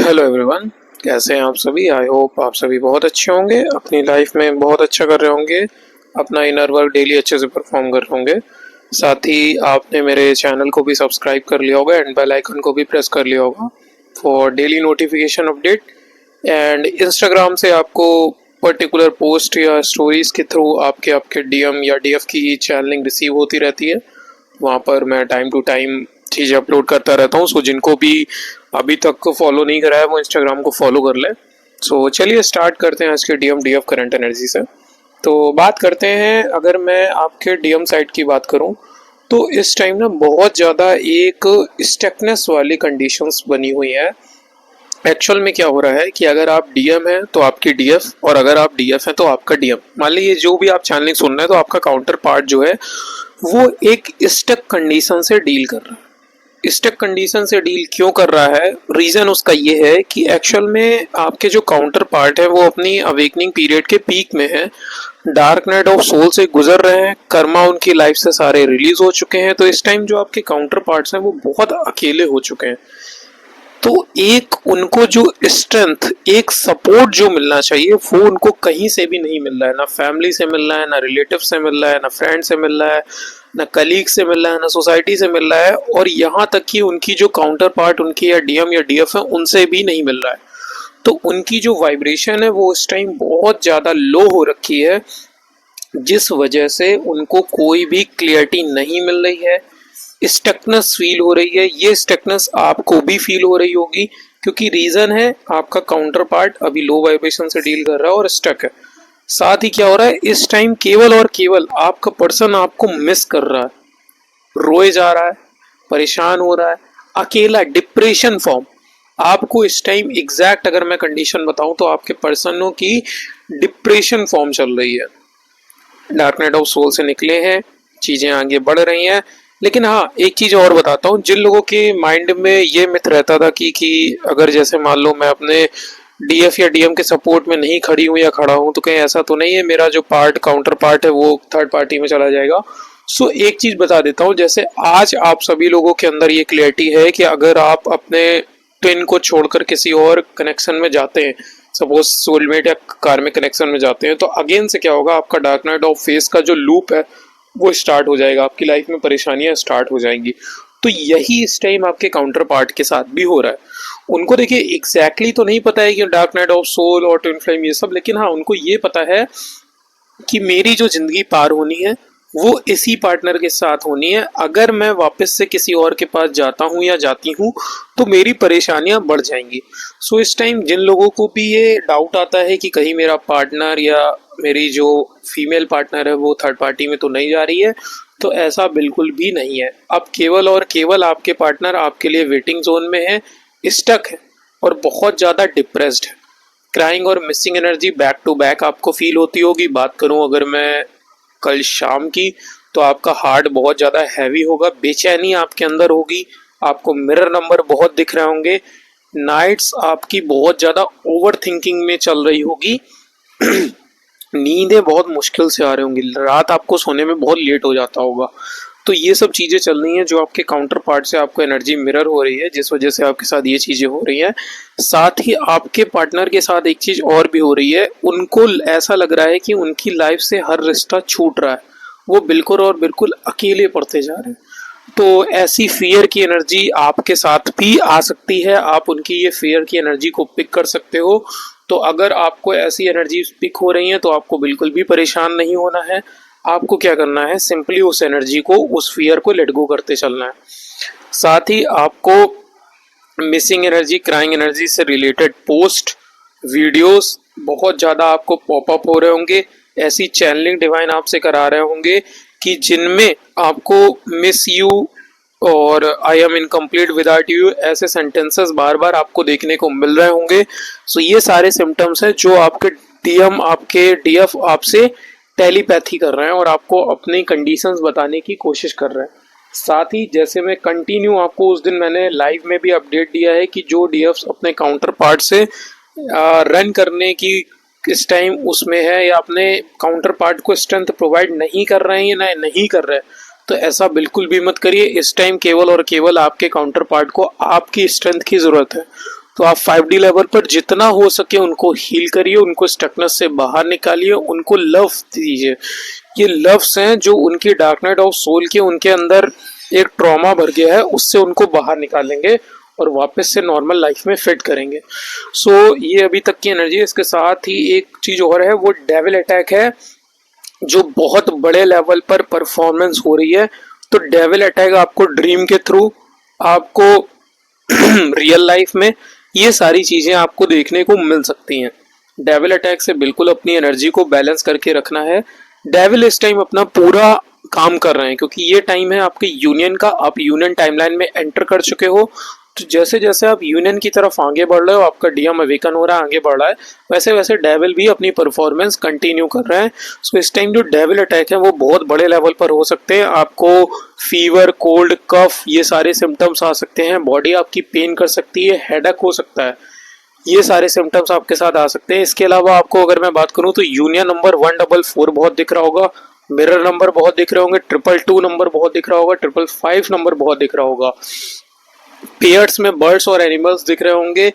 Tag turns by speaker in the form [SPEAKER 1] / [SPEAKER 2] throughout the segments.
[SPEAKER 1] Hello everyone, कैसे हैं आप सभी। आई होप आप सभी बहुत अच्छे होंगे, अपनी लाइफ में बहुत अच्छा कर रहे होंगे, अपना इनर वर्क डेली अच्छे से परफॉर्म कर रहे होंगे। साथ ही आपने मेरे चैनल को भी सब्सक्राइब कर लिया होगा एंड बेल आइकन को भी प्रेस कर लिया होगा for daily notification update. And Instagram से आपको पर्टिकुलर पोस्ट या स्टोरीज के थ्रू आपके आपके डीएम या डीएफ की चैनलिंग रिसीव होती रहती है। वहाँ पर मैं टाइम टू टाइम चीज़ें अपलोड करता रहता हूँ। सो जिनको भी अभी तक फॉलो नहीं करा है वो इंस्टाग्राम को फॉलो कर ले। सो चलिए स्टार्ट करते हैं आज के डीएम डीएफ करंट एनर्जी से। तो बात करते हैं, अगर मैं आपके डीएम साइड की बात करूं तो इस टाइम ना बहुत ज़्यादा एक स्टकनेस वाली कंडीशंस बनी हुई है। एक्चुअल में क्या हो रहा है कि अगर आप डीएम हैं तो आपकी डीएफ, और अगर आप डीएफ हैं तो आपका डीएम, मान लीजिए जो भी आप चैनलिंग सुन रहे हैं तो आपका काउंटर पार्ट जो है वो एक स्टक कंडीशन से डील कर रहा है। स्टक कंडीशन से डील क्यों कर रहा है, रीजन उसका ये है कि एक्चुअल में आपके जो काउंटर पार्ट है वो अपनी अवेकनिंग पीरियड के पीक में है, डार्क नाइट ऑफ सोल से गुजर रहे हैं, कर्मा उनकी लाइफ से सारे रिलीज हो चुके हैं। तो इस टाइम जो आपके काउंटर पार्ट्स हैं वो बहुत अकेले हो चुके हैं। तो एक उनको जो स्ट्रेंथ, एक सपोर्ट जो मिलना चाहिए वो उनको कहीं से भी नहीं मिल रहा है। ना फैमिली से मिल रहा है, ना रिलेटिव से मिल रहा है, ना फ्रेंड से मिल रहा है, ना कलीग से मिल रहा है, ना सोसाइटी से मिल रहा है, और यहाँ तक कि उनकी जो काउंटर पार्ट उनकी या डीएम या डीएफ है उनसे भी नहीं मिल रहा है। तो उनकी जो वाइब्रेशन है वो इस टाइम बहुत ज़्यादा लो हो रखी है, जिस वजह से उनको कोई भी क्लियरिटी नहीं मिल रही है। स्टकनेस फील हो रही है। ये स्टकनेस आपको भी फील हो रही होगी, क्योंकि रीजन है आपका काउंटर पार्ट अभी लो वाइब्रेशन से डील कर रहा है और स्टक है। साथ ही क्या हो रहा है, इस टाइम केवल और केवल आपका पर्सन आपको मिस कर रहा है, रोए जा रहा है, परेशान हो रहा है, अकेला, डिप्रेशन फॉर्म। आपको इस टाइम एग्जैक्ट अगर मैं कंडीशन बताऊं तो आपके पर्सनों की डिप्रेशन फॉर्म चल रही है। डार्क नाइट ऑफ सोल से निकले हैं, चीजें आगे बढ़ रही हैं। लेकिन हाँ, एक चीज और बताता हूँ, जिन लोगों के माइंड में ये मिथ रहता था कि अगर जैसे मान लो मैं अपने डीएफ या डीएम के सपोर्ट में नहीं खड़ी हूँ या खड़ा हूँ तो कहीं ऐसा तो नहीं है मेरा जो पार्ट काउंटर पार्ट है वो थर्ड पार्टी में चला जाएगा। सो एक चीज बता देता हूँ, जैसे आज आप सभी लोगों के अंदर ये क्लियरिटी है कि अगर आप अपने ट्विन को छोड़कर किसी और कनेक्शन में जाते हैं, सपोज सोलमेट या कार्मिक कनेक्शन में जाते हैं, तो अगेन से क्या होगा, आपका डार्क नाइट ऑफ फेस का जो लूप है वो स्टार्ट हो जाएगा, आपकी लाइफ में परेशानियां स्टार्ट हो जाएंगी। तो यही इस टाइम आपके काउंटर पार्ट के साथ भी हो रहा है। उनको देखिए एग्जैक्टली तो नहीं पता है कि डार्क नाइट ऑफ सोल और ट्विन फ्लेम ये सब, लेकिन हाँ उनको ये पता है कि मेरी जो जिंदगी पार होनी है वो इसी पार्टनर के साथ होनी है। अगर मैं वापस से किसी और के पास जाता हूँ या जाती हूँ तो मेरी परेशानियां बढ़ जाएंगी। सो इस टाइम जिन लोगों को भी ये डाउट आता है कि कहीं मेरा पार्टनर या मेरी जो फीमेल पार्टनर है वो थर्ड पार्टी में तो नहीं जा रही है, तो ऐसा बिल्कुल भी नहीं है। अब केवल और केवल आपके पार्टनर आपके लिए वेटिंग जोन में है, स्टक है और बहुत ज़्यादा डिप्रेस्ड है। क्राइंग और missing energy back to back आपको फील होती होगी। बात करूं अगर मैं कल शाम की, तो आपका हार्ट बहुत ज़्यादा हैवी होगा, बेचैनी आपके अंदर होगी, आपको मिरर नंबर बहुत दिख रहे होंगे, नाइट्स आपकी बहुत ज़्यादा ओवर थिंकिंग में चल रही होगी, नींदें बहुत मुश्किल से आ रही होंगी, रात आपको सोने में बहुत लेट हो जाता होगा। तो ये सब चीज़ें चल रही हैं जो आपके काउंटर पार्ट से आपको एनर्जी मिरर हो रही है, जिस वजह से आपके साथ ये चीज़ें हो रही हैं। साथ ही आपके पार्टनर के साथ एक चीज़ और भी हो रही है, उनको ऐसा लग रहा है कि उनकी लाइफ से हर रिश्ता छूट रहा है, वो बिल्कुल और बिल्कुल अकेले पड़ते जा रहे हैं। तो ऐसी फियर की एनर्जी आपके साथ भी आ सकती है, आप उनकी ये फियर की एनर्जी को पिक कर सकते हो। तो अगर आपको ऐसी एनर्जी पिक हो रही है तो आपको बिल्कुल भी परेशान नहीं होना है। आपको क्या करना है, सिंपली उस एनर्जी को, उस फियर को लेट गो करते चलना है। साथ ही आपको मिसिंग एनर्जी, क्राइंग एनर्जी से रिलेटेड पोस्ट, वीडियोस बहुत ज़्यादा आपको पॉपअप हो रहे होंगे। ऐसी चैनलिंग डिवाइन आपसे करा रहे होंगे कि जिनमें आपको मिस यू और I am incomplete without you ऐसे सेंटेंसेस बार बार आपको देखने को मिल रहे होंगे। सो ये सारे सिम्टम्स हैं जो आपके डीएम, आपके डीएफ आपसे टेलीपैथी कर रहे हैं और आपको अपनी कंडीशंस बताने की कोशिश कर रहे हैं। साथ ही जैसे मैं कंटिन्यू आपको उस दिन मैंने लाइव में भी अपडेट दिया है कि जो डीएफ्स अपने काउंटर पार्ट से रन करने की इस टाइम उसमें है या अपने काउंटर पार्ट को स्ट्रेंथ प्रोवाइड नहीं कर रहे हैं या नहीं कर रहे हैं, तो ऐसा बिल्कुल भी मत करिए। इस टाइम केवल और केवल आपके काउंटर पार्ट को आपकी स्ट्रेंथ की ज़रूरत है। तो आप 5D लेवल पर जितना हो सके उनको हील करिए, उनको स्टकनेस से बाहर निकालिए, उनको लव दीजिए। ये लव्स हैं जो उनकी डार्क नाइट ऑफ सोल के उनके अंदर एक ट्रॉमा भर गया है, उससे उनको बाहर निकालेंगे और वापस से नॉर्मल लाइफ में फिट करेंगे। सो ये अभी तक की एनर्जी है। इसके साथ ही एक चीज और है, वो डेविल अटैक है जो बहुत बड़े लेवल पर परफॉर्मेंस हो रही है। तो डेविल अटैक आपको ड्रीम के थ्रू, आपको रियल लाइफ में ये सारी चीजें आपको देखने को मिल सकती हैं। डेविल अटैक से बिल्कुल अपनी एनर्जी को बैलेंस करके रखना है। डेविल इस टाइम अपना पूरा काम कर रहे हैं क्योंकि ये टाइम है आपके यूनियन का। आप यूनियन टाइमलाइन में एंटर कर चुके हो, तो जैसे जैसे आप यूनियन की तरफ आगे बढ़ रहे हो, आपका डीएम अवेकन हो रहा है, आगे बढ़ रहा है, वैसे वैसे डेविल भी अपनी परफॉर्मेंस कंटिन्यू कर रहे हैं। सो इस टाइम जो डेविल अटैक है वो बहुत बड़े लेवल पर हो सकते हैं। आपको फीवर, कोल्ड, कफ ये सारे सिम्टम्स आ सकते हैं। बॉडी आपकी पेन कर सकती है, हेडेक हो सकता है, ये सारे सिम्टम्स आपके साथ आ सकते हैं। इसके अलावा आपको अगर मैं बात करूं तो यूनियन नंबर 144 बहुत दिख रहा होगा, मिरर नंबर बहुत दिख रहे होंगे, 222 नंबर बहुत दिख रहा होगा, 555 नंबर बहुत दिख रहा होगा। पेयर्स में बर्ड्स और एनिमल्स दिख रहे होंगे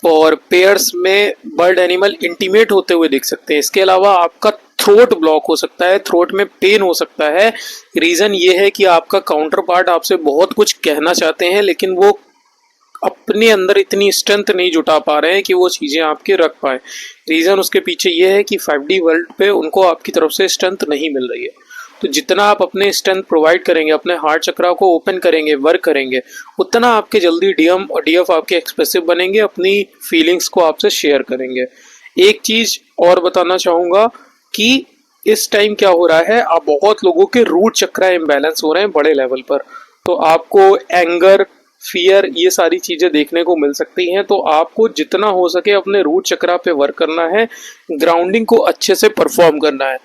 [SPEAKER 1] और पेयर्स में बर्ड एनिमल इंटीमेट होते हुए दिख सकते हैं। इसके अलावा आपका थ्रोट ब्लॉक हो सकता है, थ्रोट में पेन हो सकता है। रीजन ये है कि आपका काउंटर पार्ट आपसे बहुत कुछ कहना चाहते हैं लेकिन वो अपने अंदर इतनी स्ट्रेंथ नहीं जुटा पा रहे हैं कि वो चीजें आपके रख पाए। रीजन उसके पीछे ये है कि 5D वर्ल्ड पे उनको आपकी तरफ से स्ट्रेंथ नहीं मिल रही है। तो जितना आप अपने स्ट्रेंथ प्रोवाइड करेंगे, अपने हार्ट चक्रा को ओपन करेंगे, वर्क करेंगे, उतना आपके जल्दी डीएम और डीएफ आपके एक्सप्रेसिव बनेंगे, अपनी फीलिंग्स को आपसे शेयर करेंगे। एक चीज और बताना चाहूंगा कि इस टाइम क्या हो रहा है, आप बहुत लोगों के रूट चक्रा इम्बैलेंस हो रहे हैं बड़े लेवल पर। तो आपको एंगर, फियर ये सारी चीजें देखने को मिल सकती हैं। तो आपको जितना हो सके अपने रूट चक्रा पे वर्क करना है, ग्राउंडिंग को अच्छे से परफॉर्म करना है।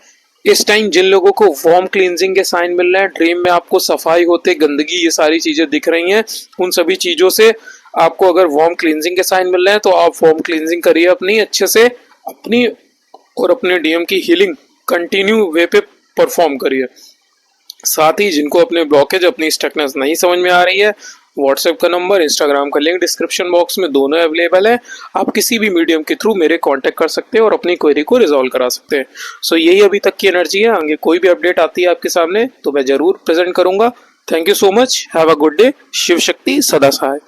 [SPEAKER 1] इस टाइम जिन लोगों को वार्म क्लींजिंग के साइन मिल रहे हैं, ड्रीम में आपको सफाई होते, गंदगी ये सारी चीजें दिख रही हैं, उन सभी चीजों से आपको अगर वार्म क्लींजिंग के साइन मिल रहे हैं तो आप वार्म क्लींजिंग करिए अपनी अच्छे से, अपनी और अपने डीएम की हीलिंग कंटिन्यू वे पे परफॉर्म करिए। साथ ही जिनको अपने ब्लॉकेज, अपनी स्टकनेस नहीं समझ में आ रही है, व्हाट्सएप का नंबर, इंस्टाग्राम का लिंक डिस्क्रिप्शन बॉक्स में दोनों अवेलेबल है। आप किसी भी मीडियम के थ्रू मेरे कांटेक्ट कर सकते हैं और अपनी क्वेरी को रिजॉल्व करा सकते हैं। सो यही अभी तक की एनर्जी है। आगे कोई भी अपडेट आती है आपके सामने तो मैं जरूर प्रेजेंट करूंगा। Thank you so much, have a good day. Shiv Shakti सदा सहाय।